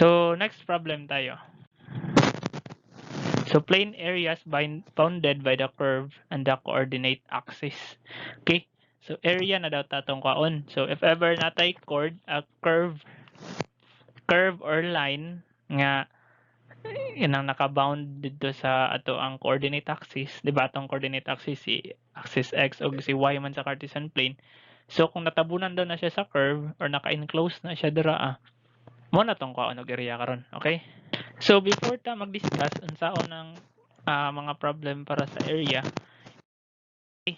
So, next problem tayo. So, plane areas bounded by the curve and the coordinate axis. Okay? So, area na daw tatong kaon. So, if ever natay curve or line nga inang nakabound dito sa ato ang coordinate axis, di ba? Atong coordinate axis si axis x o si y man sa Cartesian plane. So, kung natabunan daw na siya sa curve or naka-enclose na siya dira, mo na tong kaon og area karon. Okay? So, before ta mag-discuss unsaon ang mga problem para sa area, okay?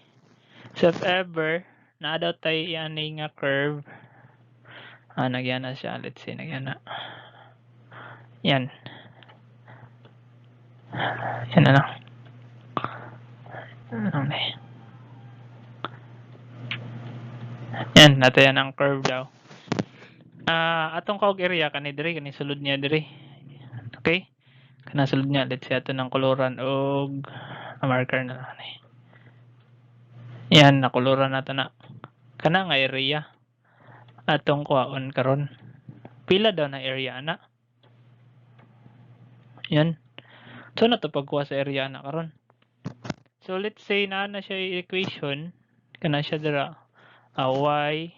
So, if ever naa daw tay ani nga curve, nagyan na siya. Let's say nagyan na. Yan. Yan na lang. Yan, natayan ang curve daw. Atong kaog area kani diri, kani sulod niya diri. Okay? Kana sulod niya, let's say ato ng koloran og marker na lang ni. Yan, nakoloran nato na. Kana nga area atong kuhaon karon. Pila daw na area ana? Yan. So na to pagkuha sa area ana karon. So let's say na siya equation kana siya dira y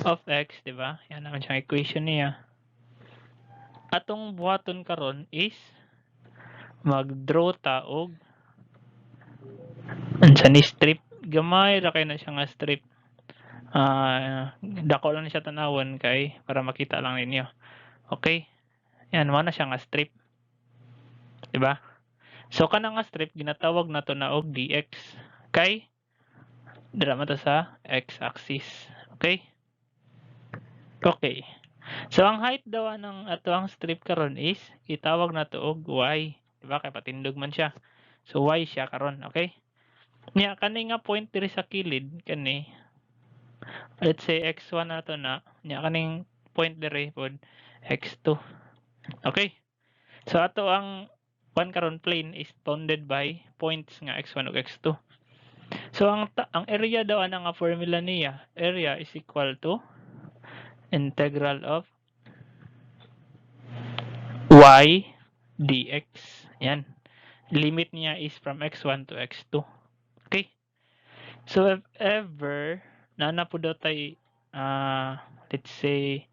of x, di ba? Yan naman siyang equation niya. Atong buhaton karon is mag-draw ta og unsa ni strip. Gamay ra kay na siya nga strip. Dako lang siya tanawon kay para makita lang ninyo. Okay? Yan, mo na siya nga strip. Di ba? So kana nga strip ginatawag nato na og dx kay dira man to sa x-axis. Okay? Okay. So ang height daw ng ato ang strip karon is itawag nato og y, di ba? Kay patindog man siya. So y siya karon, okay? Nya kani nga point diri sa kilid kani, let's say x1 nato na, nya kaning point diri pod x2. Okay? So ato ang karon plane is bounded by points nga x1 ug x2. So ang area daw ana nga formula niya, area is equal to integral of y dx. Yan. Limit niya is from x1 to x2. Okay? So if ever nana po daw tay let's say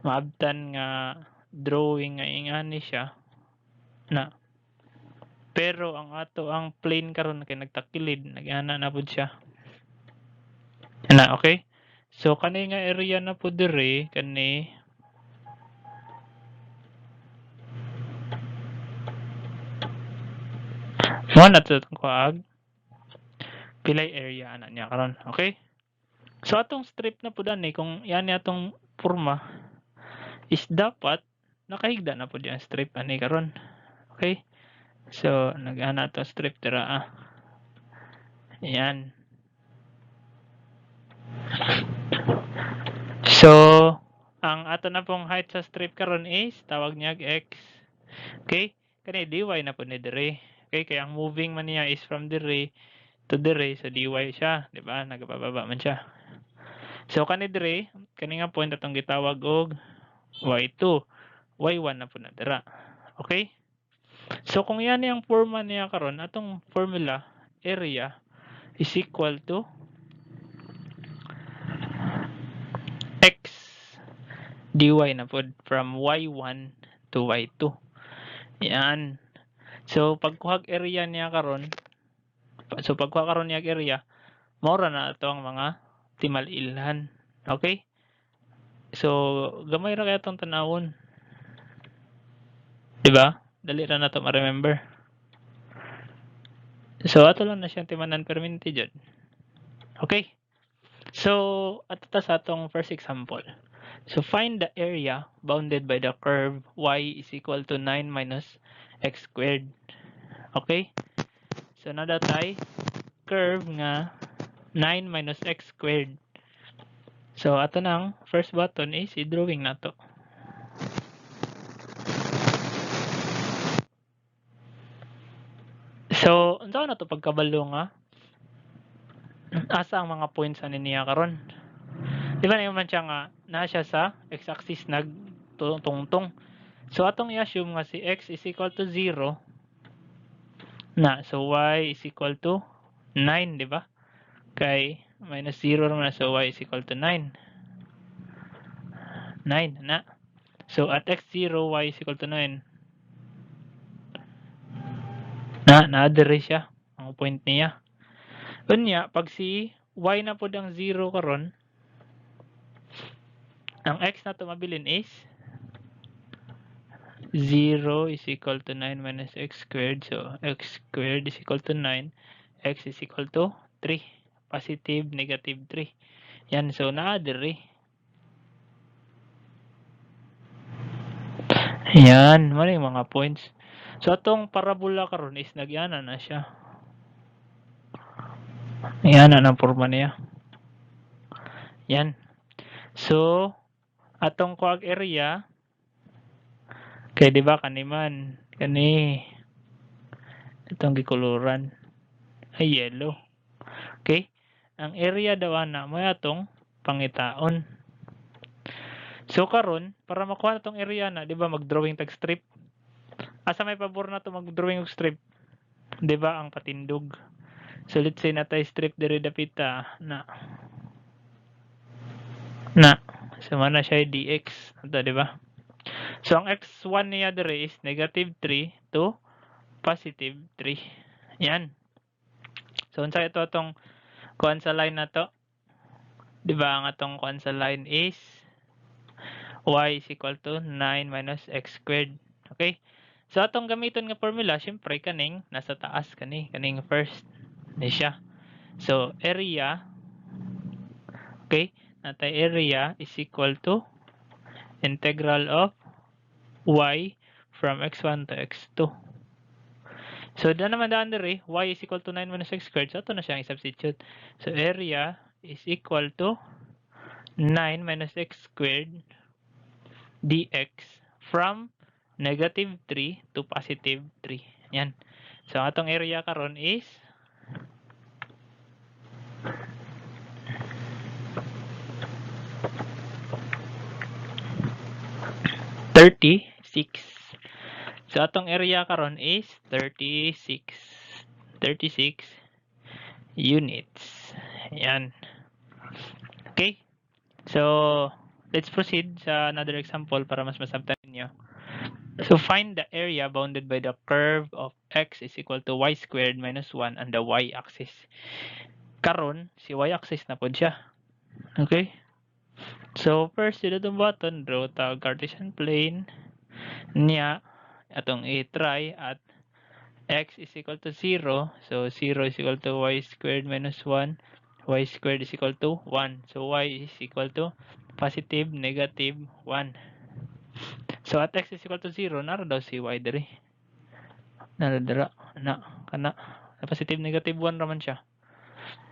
maabtan nga drawing nga ingani siya na, pero ang ato ang plane karon kay nagtakilid, nagana na pud siya. Na, okay? So kani nga area na pud diri kani mo na to kuag pilay area ana niya karon, okay? So atong strip na pud ani kung yan ni atong porma is dapat nakahigda na pud yung strip ani karon. Okay? So nag-ana to strip dira. Yan. So ang ato na pong height sa strip karon is tawag niya x. Okay? Kani dy na pud ni diri. Okay, kaya ang moving man niya is from diri to diri, so dy siya, di ba? Nagababa man siya. So kani diri, kani nga point atong gitawag og y2. y1 na pud na dira. Okay? So kung yan yung forma niya karon, atong formula area is equal to x dy na pud from y1 to y2. Yan. So pagkuhag area niya karon, so pagkuha karon niya area, mora na ato ang mga timal-ilhan. Okay? So gamay ra kay atong tanawon. Di ba? Dali ra na to ma-remember. So ato lang na siyang timanan perminti jud. Okay? So ato ta sa atong first example. So find the area bounded by the curve y is equal to 9 minus x squared. Okay? So nadatay curve nga 9 minus x squared. So ato nang first button is i-drawing nato. So unsa na to pagkabalo nga asa ang mga points ani niya karon? Di ba naman siya nga na siya sa x-axis tungtong. So atong i-assume nga si x is equal to 0 na. So y is equal to 9, di ba? Kay minus 0 naman, so y is equal to 9. 9 na. So at x0, y is equal to 9. Na-dere siya ang point niya. Unya, pag si y na pod ang 0 karon, ang x na to mabilin is 0 is equal to 9 minus x squared. So x squared is equal to 9. X is equal to 3. Positive, negative 3. Yan, so na-dere. Yan, ano yung mga points. So atong parabola karon is nagyana na siya. Yan ang forma niya. Yan. So atong kuag area kay di ba kaniman kani itong gikuluran ay yellow. Okay? Ang area daw ana mo atong pangitaon. So karon para makuha na tong area na, di ba mag-drawing tag strip? Asa may pabor na to mag-drawing og strip? Di ba ang patindog? So let's say natay strip diri dapita na. So mana siya dx, ito di ba? So ang x1 niya diri is negative 3 to positive 3. Yan. So unsa ito atong kuan sa line na to? Di ba ang atong kuan sa line is y is equal to 9 minus x squared. Okay? So atong gamiton nga formula, syempre kaning nasa taas kaning first ni siya. So area, okay, natay area is equal to integral of y from x1 to x2. So daan naman daan diri, y is equal to 9 minus x squared. So ito na siya ang substitute. So area is equal to 9 minus x squared dx from negative 3 to positive 3. Yan. So atong area karon is 36. So atong area karon is 36 units. Yan. Okay? So let's proceed sa another example para mas masabtan niyo. So find the area bounded by the curve of x is equal to y squared minus 1 on the y-axis. Karon, si y-axis na pod siya. Okay? So first, dito itong button, draw ta Cartesian plane niya. Atong i-try at x is equal to 0. So 0 is equal to y squared minus 1. Y squared is equal to 1. So y is equal to positive, negative 1. So at x is equal to 0, nara daw si y diri. Nara dira na kana positive, negative 1 raman siya.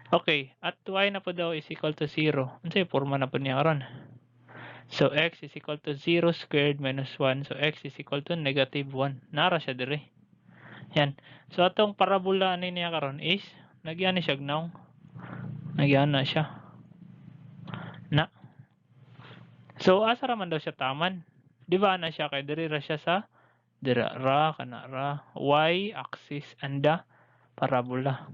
Okay, at y na po daw is equal to 0. Unsay forma na po niya karon? So x is equal to 0 squared minus 1. So x is equal to negative 1. Nara siya diri. Yan. So atong parabola ni niya karon is nagyan siya gnaw. Nagyan na siya. Na. So asa raman daw siya taman? Di ba na siya kay diri ra siya sa dira ra kana ra y axis and the parabola.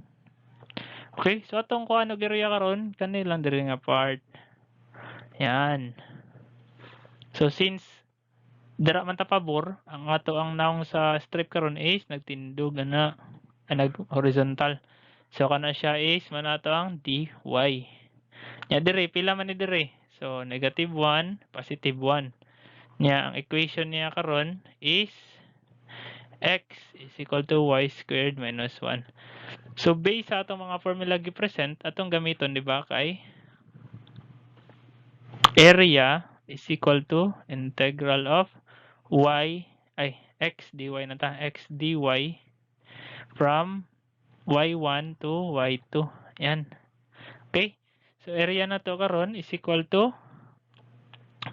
Okay, so atong kuan og area karon kani lang diri nga part. Yan. So since dira man ta pabor, ang ato ang naong sa strip karon is nagtindog ana nag horizontal. So kana siya is man ato ang dy. Nya diri pila man ni diri? So negative 1, positive 1. Nya ang equation niya karon is x is equal to y squared minus 1. So based sa atong mga formula gi-present, atong gamiton di ba kay area is equal to integral of x dy na ta, x dy from y1 to y2. Yan. Okay? So area na to karon is equal to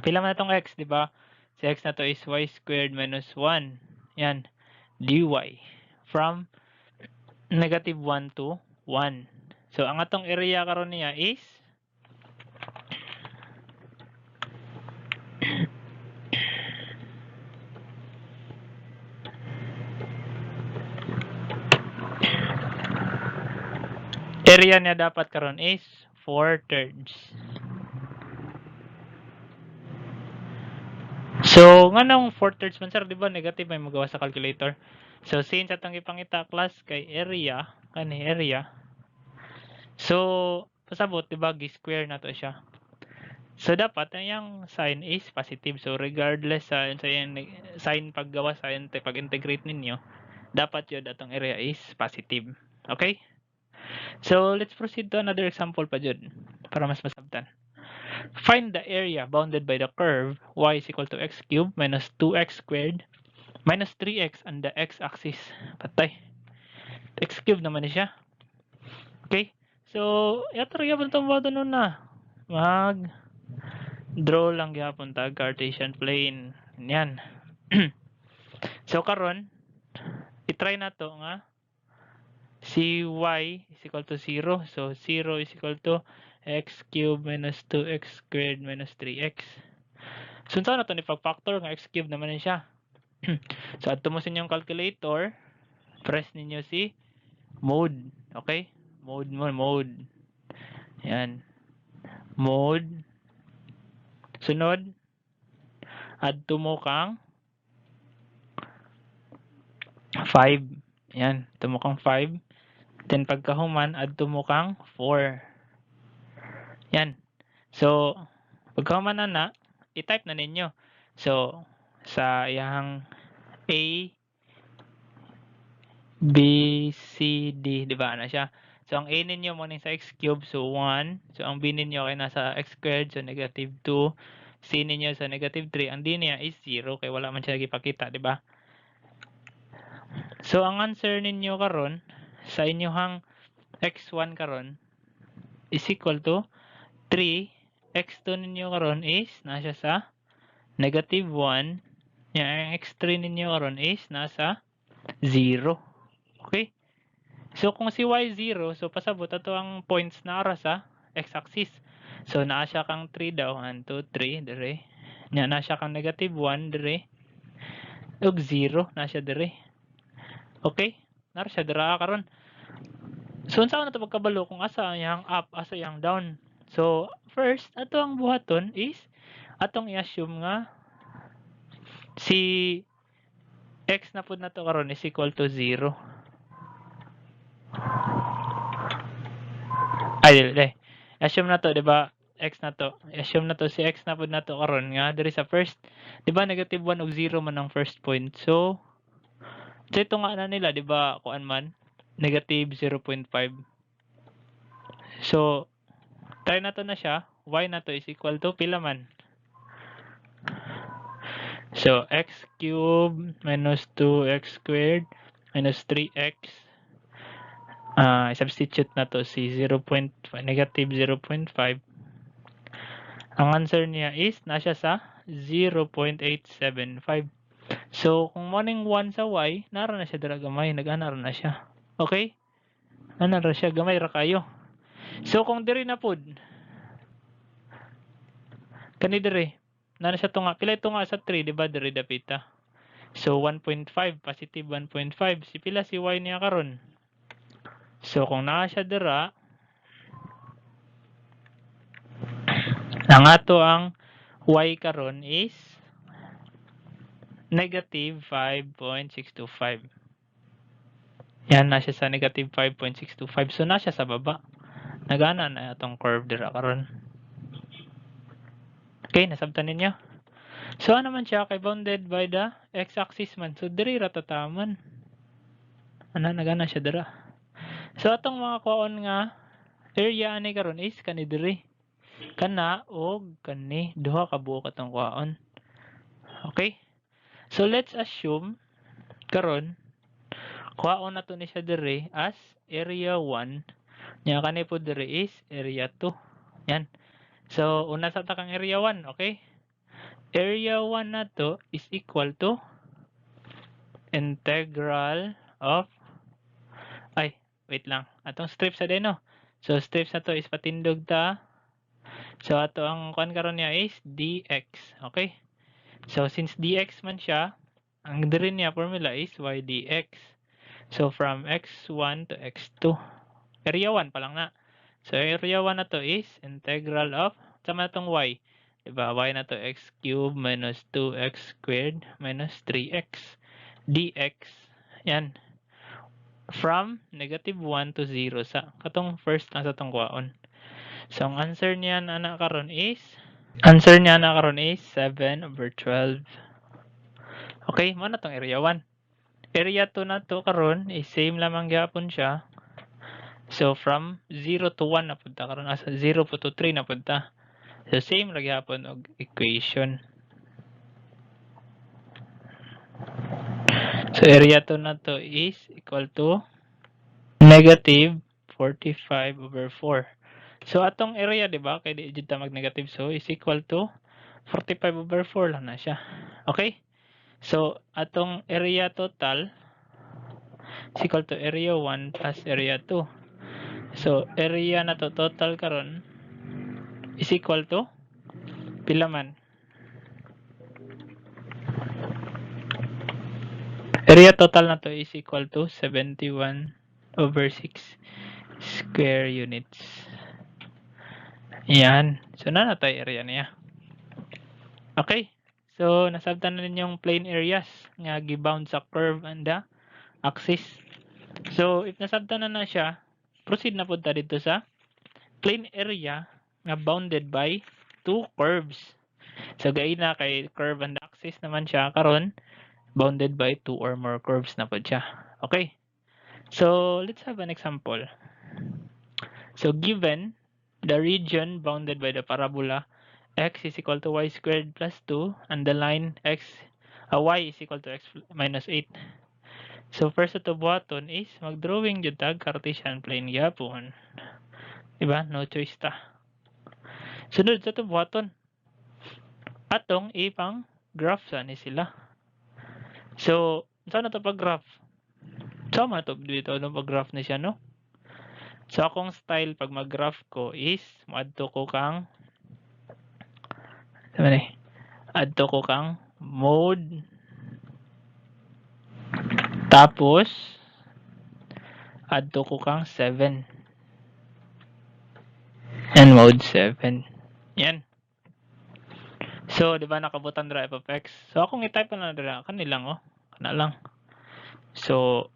pila man natong x, di ba? Si x na to is y squared minus 1. Yan. dy from negative 1 to 1. So ang atong area karon niya is area niya dapat karon is 4/3. So, nganong 4/3 man sir, di ba negative may magawa sa calculator. So, since atong ipangita class kay area, kani area. So, pasabot di ba gi-square na to siya. So, dapat ang sign is positive. So, regardless sa yung sign paggawa sa pag-integrate ninyo, dapat yun atong area is positive. Okay? So, let's proceed to another example pa dyan para mas masabtan. Find the area bounded by the curve y is equal to x cubed minus 2x squared minus 3x on the x-axis. Patay. X cubed naman siya. Okay? So, yatro yapon itong bato nun na. Draw lang yapon ta Cartesian plane. Yan. So, karon i-try na to nga si y is equal to 0. So, 0 is equal to x cubed minus 2x squared minus 3x. So, saan na ito ni factor nga x cubed naman siya. So, add mo sa inyong calculator, press ninyo si mode. Okay? Mode. Yan. Mode. Sunod, add mo kang 5. Yan. Add mo kang 5. Then, pagkahuman, add mo kang 4. Yan. So, pagkahuman na, i-type na ninyo. So, sa iyang A, B, C, D, di ba na siya? So, ang A ninyo mo sa x cubed, so 1. So, ang B ninyo ay nasa x squared, so negative 2. C ninyo sa negative 3. Ang D niya is 0, kaya wala man siya nagipakita, di ba? So, ang answer ninyo karon sa inyohang x1 karon is equal to 3. X2 ninyo karon is nasa sa negative 1. Ang x3 ninyo karon is nasa 0. Okay? So, kung si y 0, so pasabot ato ang points na ara sa x-axis. So, naa siya kang 3 daw. 1, 2, 3, dire. Naa siya kang negative 1, dire. Ug 0, na siya dire. Okay? Nara siya dira karon. So, unsa na ito pagkabalo kung asa yang up, asa yang down. So, first, ato ang buhaton is atong i-assume nga si x na pud nato karon is equal to 0. Ay, dili. Assume na to, di ba? X na to. Assume na to si x na pud nato karon nga diri sa first, di ba negative 1 ug 0 man ang first point. So ito nga na nila, di ba, kuan man negative 0.5. So try na to na siya. Y na to is equal to pila man. So x cubed minus 2x squared minus 3x. Substitute na to si negative 0.5. Ang answer niya is nasa sa 0.875. So, kung morning 1 sa y, nara na siya dira gamay, nag-anar na siya. Okay? Anar na siya gamay ra kayo. So, kung diri na pud kani diri, nara siya tunga, pila tunga sa 3, di ba diri dapita. So, 1.5, positive 1.5. Si pila si y niya karon. So, kung naa siya dira, ang ato ang y karon is negative 5.625. Yan, nasa sa negative 5.625. So, nasa sa baba. Nagana na itong curve dira karon. Okay, nasabtan ninyo. So, ano man siya, kay bounded by the x-axis man. So, diri ratataman. Ano, nagana siya dira. So, atong mga kuon nga, area ani karon is kani diri. Kana o kani, duha ka buok atong kuon. Okay? So, let's assume, karon, kuhaon na to ni siya diri as area 1. Nya kani po diri is area 2. Yan. So, una sa takang area 1, okay? Area 1 na to is equal to integral of wait lang. Atong strips sa deno. So, strips na to is patindog ta. So, ato ang kuan karon niya is dx. Okay? So, since dx man siya, ang diri niya formula is y dx. So, from x1 to x2. Area 1 pa lang na. So, area 1 na to is integral of, sama na tong y. Diba? Y na to x cubed minus 2x squared minus 3x dx. Yan. From negative 1 to 0 sa katong first na sa tong kwaon. So, ang answer niya na karon is 7/12. Okay, mo na tong area 1. Area 2 na to karon is same lamang gyapon siya. So, from 0 to 1 na punta karon asa 0 to 3 na punta. So, same ra gyapon og equation. So, area 2 na to is equal to negative 45/4. So, atong area, di ba? Kaya di ta mag-negative. So, is equal to 45/4 lang na siya. Okay? So, atong area total is equal to area 1 plus area 2. So, area na to total karon is equal to pila man? Area total na to is equal to 71/6 square units. Yan. So, na tayo area niya. Okay. So, nasabtan na ninyong plane areas nga gibound sa curve and the axis. So, if nasabtan na siya, proceed na punta dito sa plane area nga bounded by two curves. So, gain na kay curve and axis naman siya karon bounded by two or more curves na po siya. Okay. So, let's have an example. So, given the region bounded by the parabola x is equal to y squared plus 2 and the line y is equal to x minus 8. So, first ito buhaton is mag-drawing jud tag Cartesian plane gyapon. Diba? No choice ta. Sunod sa ito buhaton. Atong ipang graph sa ni sila. So, saan na ito pag-graph? Sama ito dito no pag-graph ni siya, no? So, akong style pag mag-graph ko is maadto ko kang mode, tapos adto ko kang 7 and mode 7. Yan. So, di ba nakabutan dra f of x? So, akong i-type na dra kanilang kana lang. So,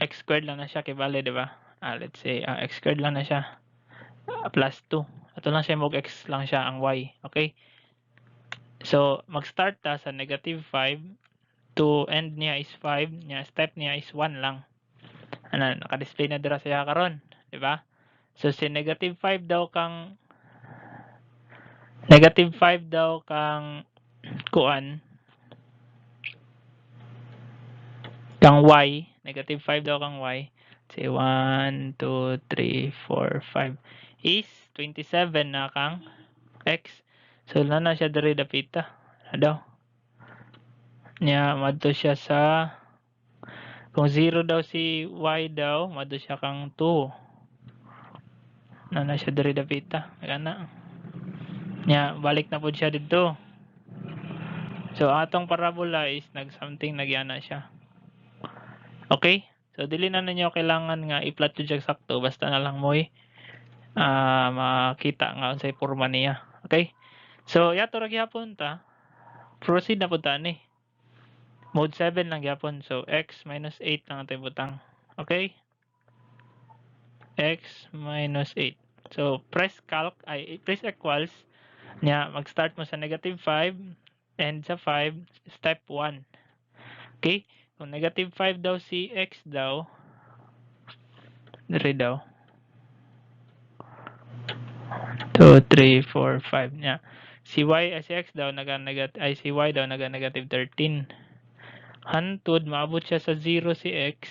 x squared lang na siya kay bale, di ba? Let's say x squared lang na siya. Plus 2. Ato lang siya mog x lang siya ang y. Okay? So, mag-start ta sa negative 5 to end niya is 5, niya step niya is 1 lang. Ano, naka-display na dira siya karon, di ba? So, si negative 5 daw kang kuan kang y, negative 5 daw kang y. Say 1, 2, 3, 4, 5 is 27 na kang x. So, na siya diri dapita. Ano daw? Nya, madto siya sa kung 0 daw si y daw, madto siya kang 2. Na siya diri dapita. Kana. Nya, balik na po siya dito. So, atong parabola is nag-something nagyana siya. Okay? So, dili na ninyo kailangan nga i-plot yung sakto. Basta na lang mo makita nga unsay forma niya. Okay? So, yato ra gyapon ta. Proceed na punta ni. Mode 7 lang gyapon. So, x minus 8 lang ato butang. Okay? X minus 8. So, press equals. Nya, mag-start mo sa negative 5 and sa 5, step 1. Okay? Kung negative 5 daw si x daw, dire daw. 2, 3, 4, 5 nya. Si x daw si y daw negative 13. Hantod maabot siya sa 0 si x.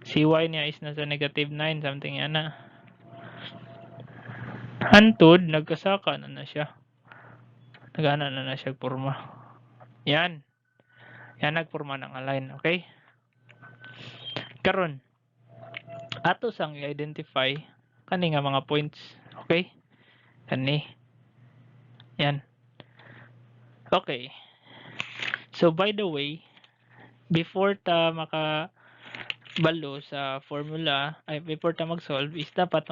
Si y niya is nasa negative 9 something yana. Hantod nagkasaka na siya. Nagana na siya porma. Yan. Yan nagporma ng align, okay? Karon ato sang i-identify kani nga mga points, okay? Kani. Yan. Okay. So by the way, before ta balo sa formula ay before ta mag-solve is dapat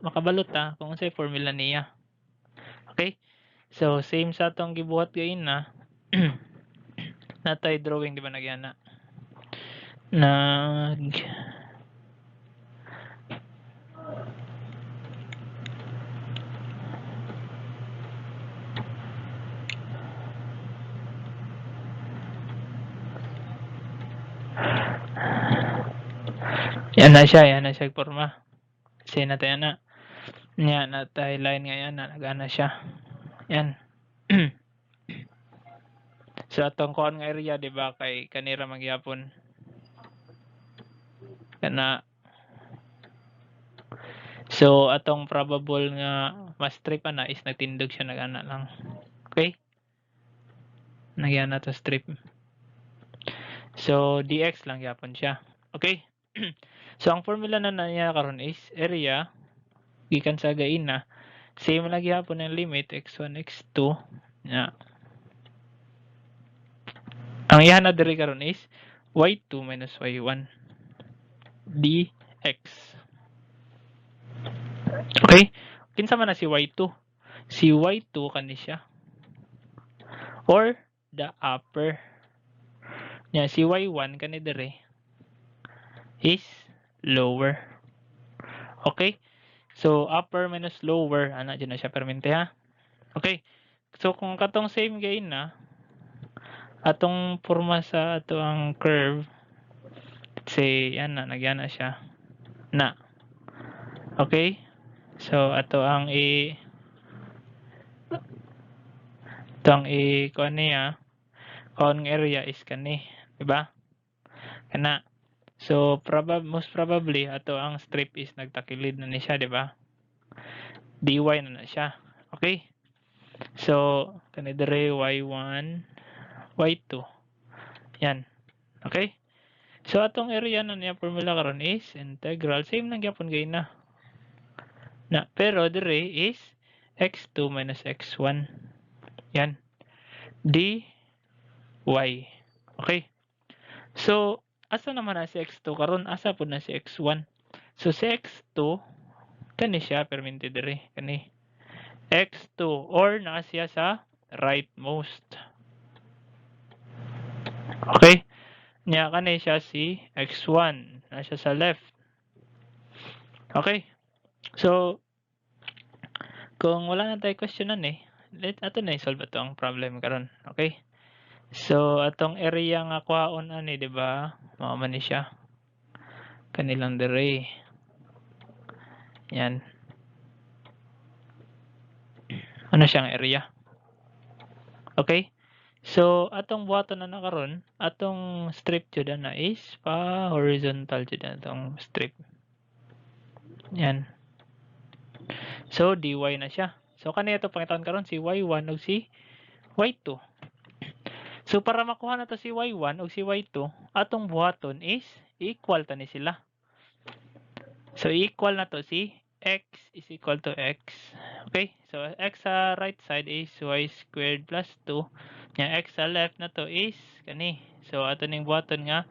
makabalot ta kung unsay formula niya. Okay? So same sa atong gibuhat gain na natay drawing di ba nagyana. Nag yan na siya forma. Kasi natay na. Nya natay line nga yan na nagana siya. Yan. So atong kuan nga area di ba kay kanira magyapon. Kana so atong probable nga mas strip na is nagtindog siya nagana lang. Okay? Nagyana to strip. So dx lang yapon siya. Okay? So ang formula na niya karon is area gikan sa gain na same lang gyapon ang limit x1 x2 nya. Ang iyan na diri karon is y2 minus y1 dx. Okay? Kinsa man na si y2? Si y2 kani siya. Or the upper. Nya si y1 kani diri is lower. Okay? So upper minus lower ana dyan na siya permente ha. Okay? So kung katong same gain na atong porma sa ato ang curve say yan na nagyana siya na. Okay? So ato ang kuan niya ang area is kani, di ba? Kana. So most probably ato ang strip is nagtakilid na ni siya, di ba? dy na siya. Okay? So kani dire y1 y2. Yan. Okay? So atong area na niya formula karon is integral same lang gyapon gay na. Pero dire is x2 minus x1. Yan. dy. Okay? So asa naman na si x2 karon asa pud na si x1. So si x2 kani siya permente dire kani x2 or naa siya sa rightmost. Okay? Nya kani siya si x1 na siya sa left. Okay? So kung wala na tayo questionan ato na i-solve ato ang problem karon. Okay? So atong area nga kuhaon ani di ba? Mao man ni siya. Kanilang dire. Yan. Ano siyang area? Okay? So atong buhaton na karon, atong strip jud na is pa horizontal jud atong strip. Yan. So dy na siya. So kani ato pangitaon karon si y1 ug si y2. So para makuha na to si y1 ug si y2, atong buhaton is equal ta ni sila. So equal na to si x is equal to x. Okay? So x sa right side is y squared plus 2. Nya x sa left na to is kani. So ato ning buhaton nga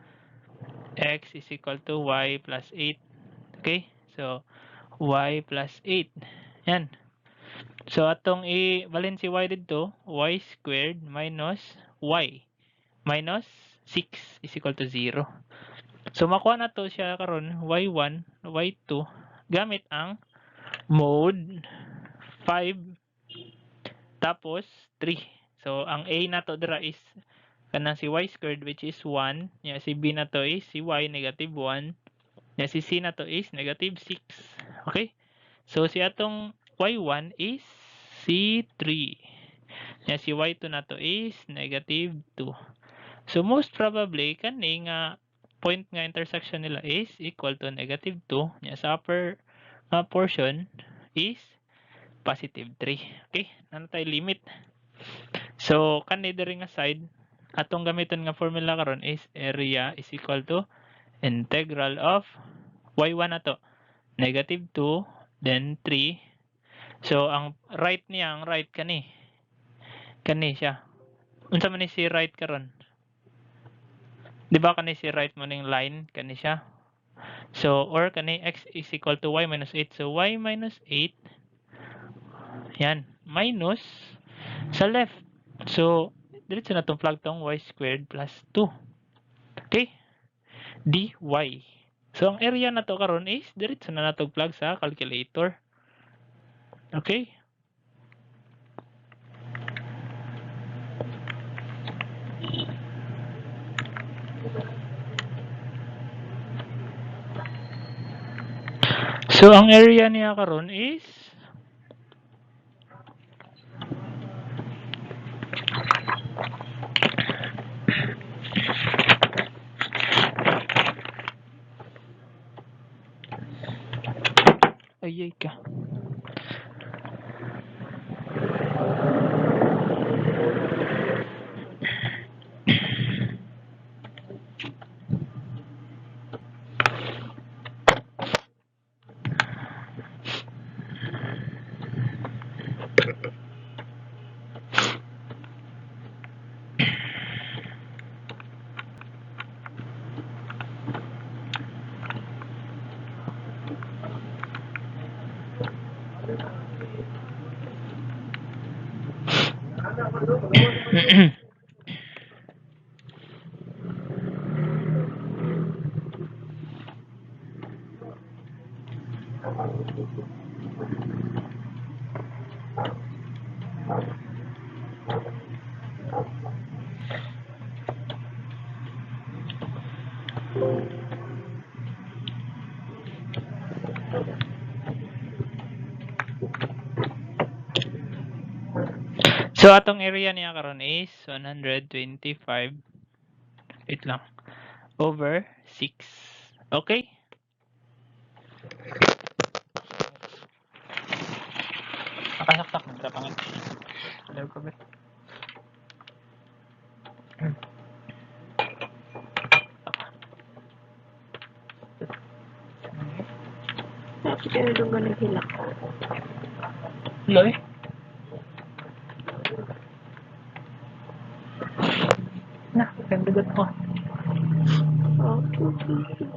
x is equal to y plus 8. Okay? So y plus 8. Yan. So atong ibalin si y dito, y squared minus y minus 6 is equal to 0. So makuha na to siya karon y1, y2 gamit ang mode 5 tapos 3. So ang a na to dira is kanang si y squared which is 1, nya si b na to is si y negative 1, nya si c na to is negative 6. Okay? So si atong y1 is c3. Nya si y2 na to is negative 2. So most probably kani nga point nga intersection nila is equal to negative 2. Nya sa upper portion is positive 3. Okay? Nano tayo limit. So kani diri nga side atong gamiton nga formula karon is area is equal to integral of y1 na to negative 2 then 3. So ang right niya, ang right kani siya. Unsa man ni si right karon? Di ba kani si right mo ning line kani siya? So or kani x is equal to y minus 8. So y minus 8 yan minus sa left. So diretso na tong plug tong y squared plus 2. Okay? dy. So ang area na to karon is diretso na natong plug sa calculator. Okay? So ang area niya karon is ayay ka. So atong area niya karon is 125 wait lang over 6. Okay? Nakasaksak mo sa pangit. Ano ko ba? Tapos yun yung ba naghilak? Loy? Na, kandugot ko. Okay.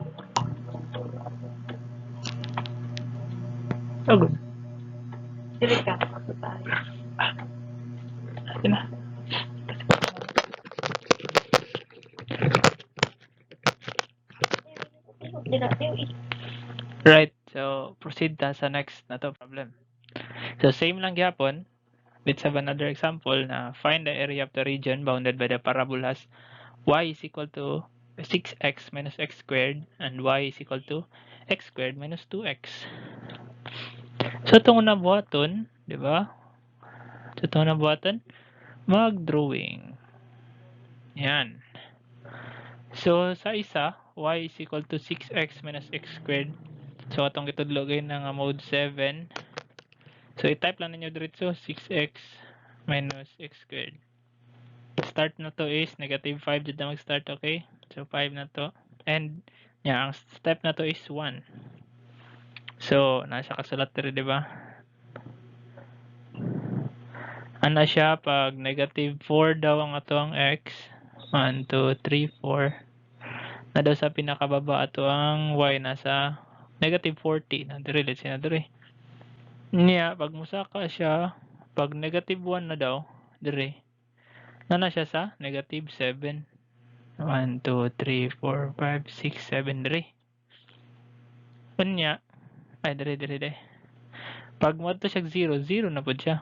Oh, good. Dili ka, ako tayo. Atin na. Right. So, proceed ta sa next na to problem. So, same lang gyapon. Let's have another example na find the area of the region bounded by the parabolas y is equal to 6x minus x squared and y is equal to x squared minus 2x. So, itong nabuhaton, di ba? So, itong nabuhaton, mag-drawing. Yan. So, sa isa, y is equal to 6x minus x squared. So, atong itudlogay na nga mode 7. So, i-type lang ninyo diretso 6x minus x squared. Start na to is negative 5 dito na mag-start, okay? So, 5 na to. And, ang step na to is 1. So, nasa kasulat rin, di ba? Ano siya pag negative 4 daw ang ato ang x. 1, 2, 3, 4. Na daw sa pinakababa ato ang y nasa negative 40. Na diri, let's say na diri. Niya, pag musaka siya, pag negative 1 na daw, diri. Na siya sa negative 7. 1, 2, 3, 4, 5, 6, 7, diri. Unya, ay diri. Pag mo to siya 0, 0 na po siya.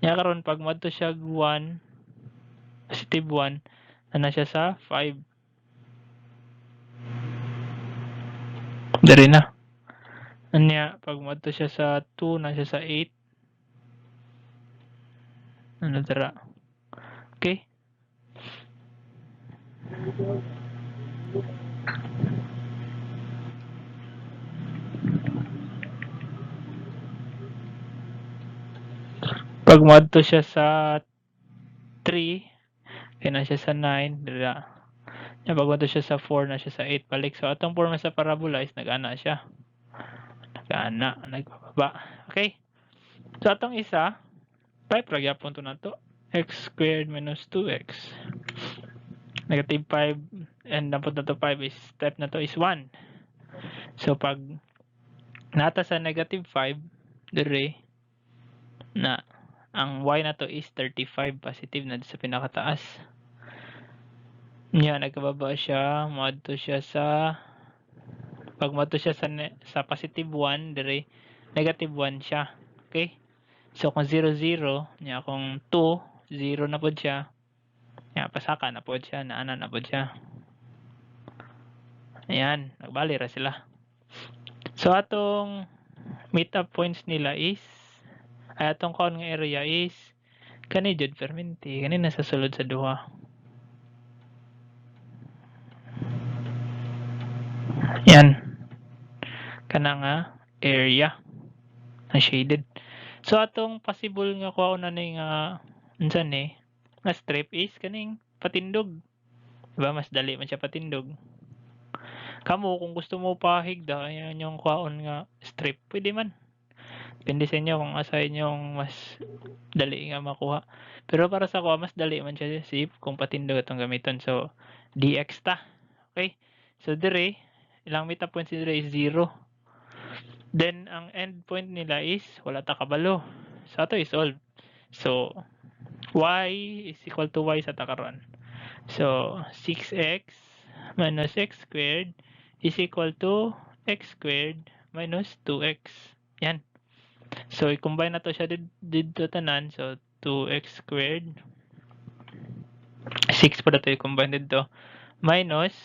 Nya karon pag mo to siya 1, positive 1, na siya sa 5. Diri na. Unya, pag mo to siya sa 2, na siya sa 8. Ano dira? Okay? Pag mo to siya sa 3, kaya na siya sa 9, dira. Nya pag mo to siya sa 4, na siya sa 8 balik. So atong forma sa parabola is nag-ana siya. Nag-ana, nagbababa. Okay? So atong isa, type ra gyapon to nato. X squared minus 2x. Negative 5 and napunta to 5 is step na to is 1. So pag nata sa negative 5 dire na ang y na to is 35 positive na sa pinakataas. Nya nagkababa siya, moadto siya sa pag moadto siya sa positive 1 dire negative 1 siya. Okay? So kung 0 0 nya kung 2 0 na pod siya. Nya pasaka na pod siya, naana na pod siya. Ayan, nagbali ra sila. So atong meet up points nila is ay atong kaon nga area is kani jud perminti, kani nasa sulod sa duha. Yan. Kana nga area na shaded. So atong possible nga kuha na ni nga unsan ni nga strip is kaning patindog. Diba mas dali man siya patindog. Kamo kung gusto mo pahigda ayan yung kuhaon nga strip, pwede man. Depende sa inyo kung asa inyong mas dali nga makuha. Pero para sa kuha mas dali man siya sip kung patindog atong gamiton. So dx ta. Okay? So dire ilang meta points dire is 0. Then ang end point nila is wala ta kabalo. So ato is solve. So y is equal to y sa takaron. So 6x minus x squared is equal to x squared minus 2x. Yan. So i-combine na to siya dito tanan. So 2x squared 6 pa dito i-combine dito minus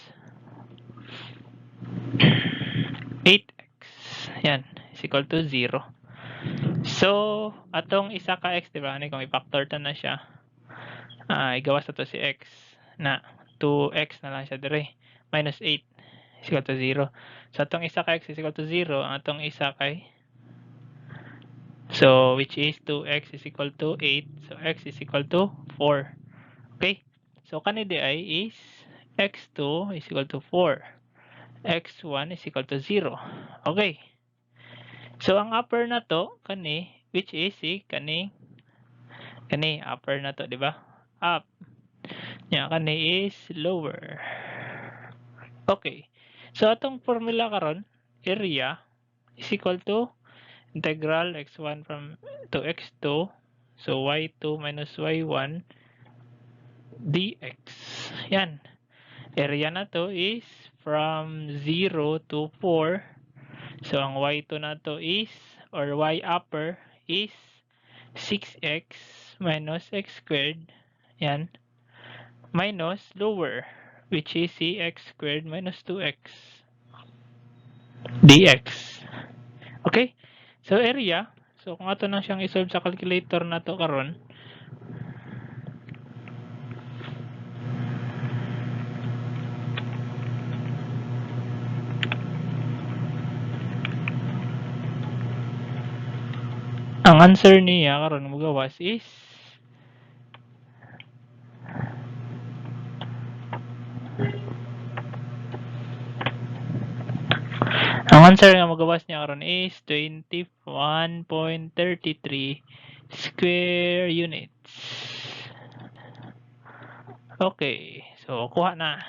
8x. Yan. Is equal to 0. So atong isa ka x, diba? Kung i-factor ta na siya, igawas na to si x na 2x na lang siya dire minus 8 is equal to 0. So atong isa ka x is equal to 0, ang atong isa kay so which is 2x is equal to 8, so x is equal to 4. Okay? So kani di ay is x2 is equal to 4. x1 is equal to 0. Okay. So ang upper na to kani which is kani upper na to, di ba? Up. Nya kani is lower. Okay. So atong formula karon, area is equal to integral x1 from to x2, so y2 minus y1 dx. Yan. Area na to is from 0 to 4. So ang y2 na to is or y upper is 6x minus x squared. Yan. Minus lower which is x squared minus 2x dx. Okay? So area, so kung ato na siyang isolve sa calculator na to karon, ang answer niya karon magawas is ang answer nga magawas niya karon is 21.33 square units. Okay, so kuha na.